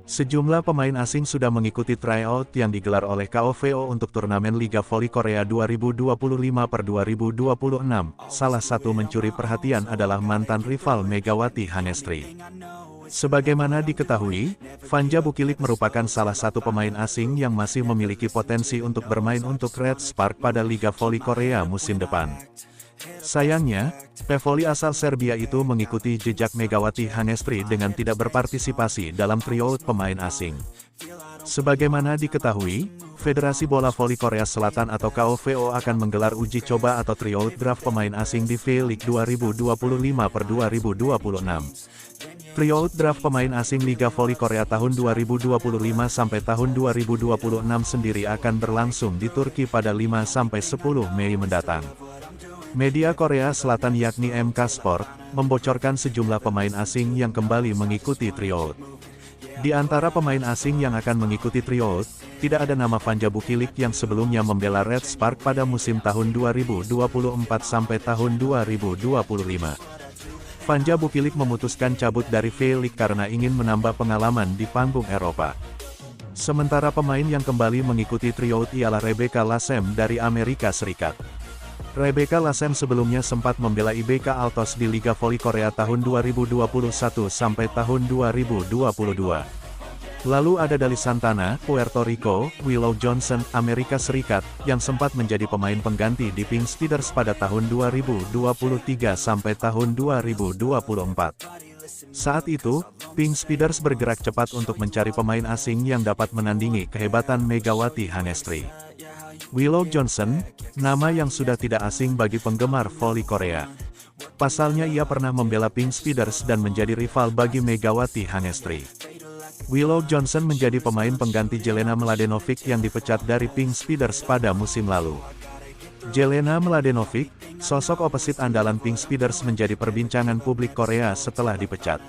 Sejumlah pemain asing sudah mengikuti tryout yang digelar oleh KOVO untuk turnamen Liga Voli Korea 2025-2026. Salah satu mencuri perhatian adalah mantan rival Megawati Hanestri. Sebagaimana diketahui, Vanja Bukilik merupakan salah satu pemain asing yang masih memiliki potensi untuk bermain untuk Red Spark pada Liga Voli Korea musim depan. Sayangnya, pevoli asal Serbia itu mengikuti jejak Megawati Hanestri dengan tidak berpartisipasi dalam tryout pemain asing. Sebagaimana diketahui, Federasi Bola Voli Korea Selatan atau KOVO akan menggelar uji coba atau tryout draft pemain asing di V-League 2025-2026. Tryout draft pemain asing Liga Voli Korea tahun 2025 sampai tahun 2026 sendiri akan berlangsung di Turki pada 5-10 Mei mendatang. Media Korea Selatan yakni MK Sport, membocorkan sejumlah pemain asing yang kembali mengikuti tryout. Di antara pemain asing yang akan mengikuti tryout, tidak ada nama Vanja Bukilik yang sebelumnya membela Red Spark pada musim tahun 2024 sampai tahun 2025. Vanja Bukilik memutuskan cabut dari V-League karena ingin menambah pengalaman di panggung Eropa. Sementara pemain yang kembali mengikuti tryout ialah Rebecca Lasem dari Amerika Serikat. Rebecca Lasem sebelumnya sempat membela IBK Altos di Liga Voli Korea tahun 2021 sampai tahun 2022. Lalu ada Dali Santana, Puerto Rico, Willow Johnson, Amerika Serikat, yang sempat menjadi pemain pengganti di Pink Speeders pada tahun 2023 sampai tahun 2024. Saat itu, Pink Speeders bergerak cepat untuk mencari pemain asing yang dapat menandingi kehebatan Megawati Hanestri. Willow Johnson, nama yang sudah tidak asing bagi penggemar voli Korea. Pasalnya ia pernah membela Pink Speeders dan menjadi rival bagi Megawati Hanestri. Willow Johnson menjadi pemain pengganti Jelena Mladenovic yang dipecat dari Pink Speeders pada musim lalu. Jelena Mladenovic, sosok opposite andalan Pink Speeders menjadi perbincangan publik Korea setelah dipecat.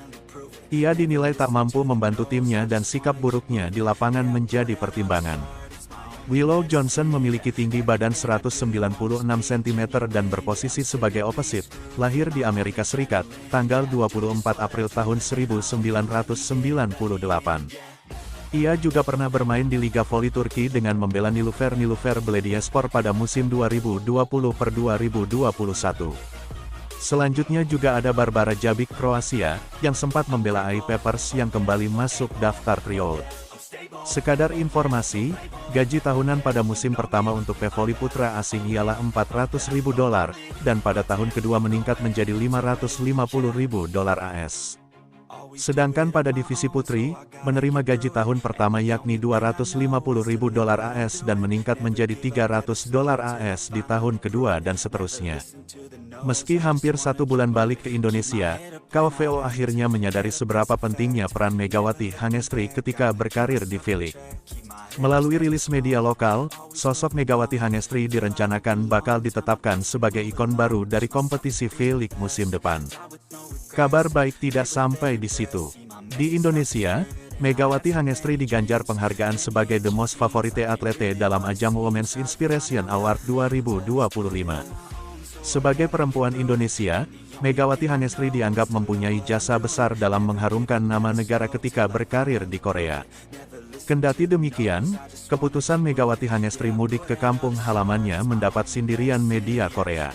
Ia dinilai tak mampu membantu timnya dan sikap buruknya di lapangan menjadi pertimbangan. Willow Johnson memiliki tinggi badan 196 cm dan berposisi sebagai opposite, lahir di Amerika Serikat, tanggal 24 April tahun 1998. Ia juga pernah bermain di Liga Voli Turki dengan membela Nilüfer Belediyespor pada musim 2020-2021. Selanjutnya juga ada Barbara Jabik Kroasia, yang sempat membela AI Papers yang kembali masuk daftar tryout. Sekadar informasi, gaji tahunan pada musim pertama untuk pevoli putra asing ialah $400.000, dan pada tahun kedua meningkat menjadi $550.000 AS. Sedangkan pada divisi putri, menerima gaji tahun pertama yakni $250.000 AS dan meningkat menjadi $300 AS di tahun kedua dan seterusnya. Meski hampir 1 bulan balik ke Indonesia, KOVO akhirnya menyadari seberapa pentingnya peran Megawati Hanestri ketika berkarir di V-League. Melalui rilis media lokal, sosok Megawati Hanestri direncanakan bakal ditetapkan sebagai ikon baru dari kompetisi V-League musim depan. Kabar baik tidak sampai di situ. Di Indonesia, Megawati Hanestri diganjar penghargaan sebagai The Most Favorite Athlete dalam ajang Women's Inspiration Award 2025. Sebagai perempuan Indonesia, Megawati Hanestri dianggap mempunyai jasa besar dalam mengharumkan nama negara ketika berkarir di Korea. Kendati demikian, keputusan Megawati Hanestri mudik ke kampung halamannya mendapat sindiran media Korea.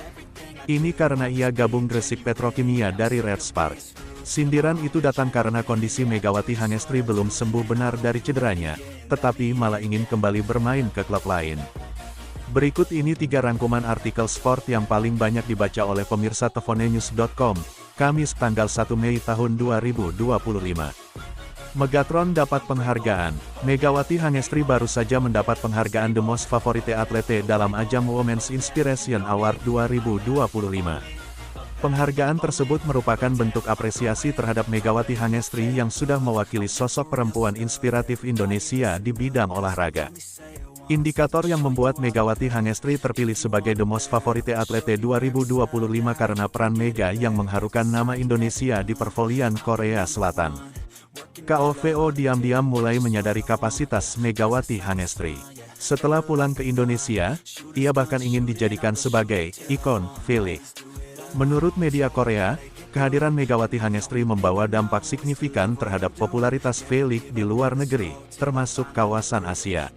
Ini karena ia gabung Gresik Petrokimia dari Red Spark. Sindiran itu datang karena kondisi Megawati Hanestri belum sembuh benar dari cederanya, tetapi malah ingin kembali bermain ke klub lain. Berikut ini 3 rangkuman artikel sport yang paling banyak dibaca oleh pemirsa TVNews.com, Kamis tanggal 1 Mei tahun 2025. Megatron dapat penghargaan. Megawati Hanestri baru saja mendapat penghargaan The Most Favorite Athlete dalam ajang Women's Inspiration Award 2025. Penghargaan tersebut merupakan bentuk apresiasi terhadap Megawati Hanestri yang sudah mewakili sosok perempuan inspiratif Indonesia di bidang olahraga. Indikator yang membuat Megawati Hanestri terpilih sebagai The Most Favorite Athlete 2025 karena peran Mega yang mengharukan nama Indonesia di pervolian Korea Selatan. KOVO diam-diam mulai menyadari kapasitas Megawati Hanestri. Setelah pulang ke Indonesia, ia bahkan ingin dijadikan sebagai ikon V-League. Menurut media Korea, kehadiran Megawati Hangestri membawa dampak signifikan terhadap popularitas V-League di luar negeri, termasuk kawasan Asia.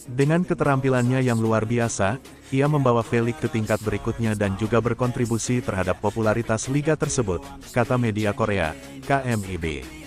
Dengan keterampilannya yang luar biasa, ia membawa V-League ke tingkat berikutnya dan juga berkontribusi terhadap popularitas liga tersebut, kata media Korea, KMIB.